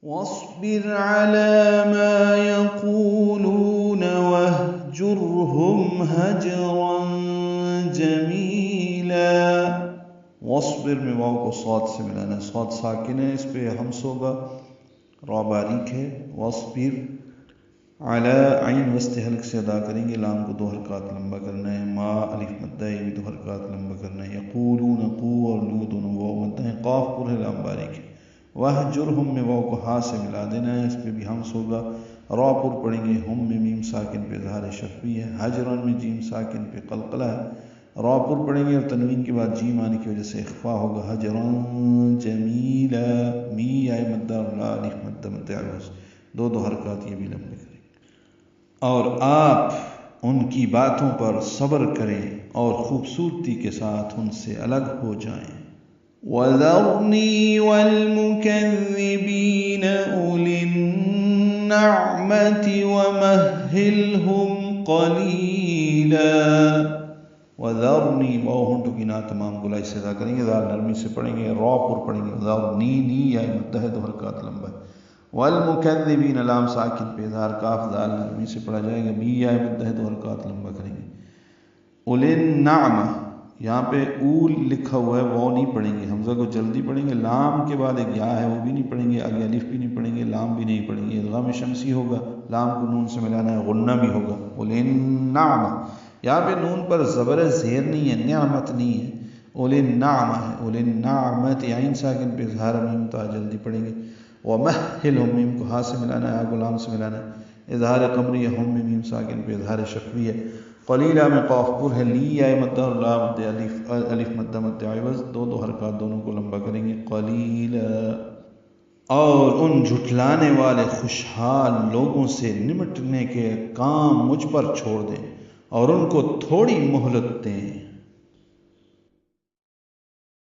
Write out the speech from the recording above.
واصبر على ما يقولون واهجرهم هجرا جميلا. واصبر میں واو کو صاد سے ملانا ہے، صاد ساکن ہے، اس پہ ہمس ہوگا، را باریک ہے. واصبر علی عین وسط حلق سے ادا کریں گے، لام کو 2 حرکات لمبا کرنا ہے. ما الف مدہ یہ بھی 2 حرکات لمبا کرنا ہے. یقولون قو اور لو دونوں واو مدہ ہیں، قاف پر ہے، لام باریک ہے. وہجرہم میں واو کو ہا سے ملا دینا ہے، اس پہ بھی ہمس ہوگا. را پر پڑھیں گے، ہم میں میم ساکن پہ اظہار شفوی ہے. حجرن میں جیم ساکن پہ قلقلہ ہے. را پر پڑھیں گے اور تنوین کے بعد جیم آنے کی وجہ سے اخفا ہوگا. حجرن جمیلا، می آئے مدہ اور لا الف مدہ متعوض، 2 حرکات یہ بھی لمبے کریں. اور آپ ان کی باتوں پر صبر کریں اور خوبصورتی کے ساتھ ان سے الگ ہو جائیں. وَذَرْنِي وَالْمُكَذِّبِينَ أُولِي النَّعْمَةِ وَمَهِّلْهُمْ قَلِيلًا. وَذَرْنِی واو ہونٹوں کی نا تمام گلائی سے ادا کریں گے، دال نرمی سے پڑھیں گے، را پر پڑھیں گے. ذرنی نی یا متحد 2 حرکات لمبا ہے. والمکذبین لام ساکن پہ اظہار کاف دال نرمی سے پڑھا جائے گا، بی یا متحد 2 حرکات لمبا کریں گے. اولی النعمہ یہاں پہ اول لکھا ہوا ہے، وہ نہیں پڑھیں گے، حمزہ کو جلدی پڑھیں گے. لام کے بعد ایک یا ہے وہ بھی نہیں پڑھیں گے، آگے الف بھی نہیں پڑھیں گے، لام بھی نہیں پڑھیں گے. ادغام شمسی ہوگا، لام کو نون سے ملانا ہے، غنہ بھی ہوگا. اولی النعمہ یہاں پہ نون پر زبر زیر نہیں ہے، نعمت نہیں ہے، اولی النعمہ ہے. اولی النعمت عین ساکن پہ اظہار میم تا جلدی پڑھیں گے. ومہلہم میم کو ہا سے ملانا ہے، آگے لام سے ملانا ہے. اظہار قمری ہم میں میم ساکن پہ اظہار شفوی ہے. قلیلہ میں قاف پر ہے، لی آئے مدہ اور لا مد الف مدہ مد عوض، 2 حرکات دونوں کو لمبا کریں گے. قلیلہ. اور ان جھٹلانے والے خوشحال لوگوں سے نمٹنے کے کام مجھ پر چھوڑ دیں اور ان کو تھوڑی مہلت دیں.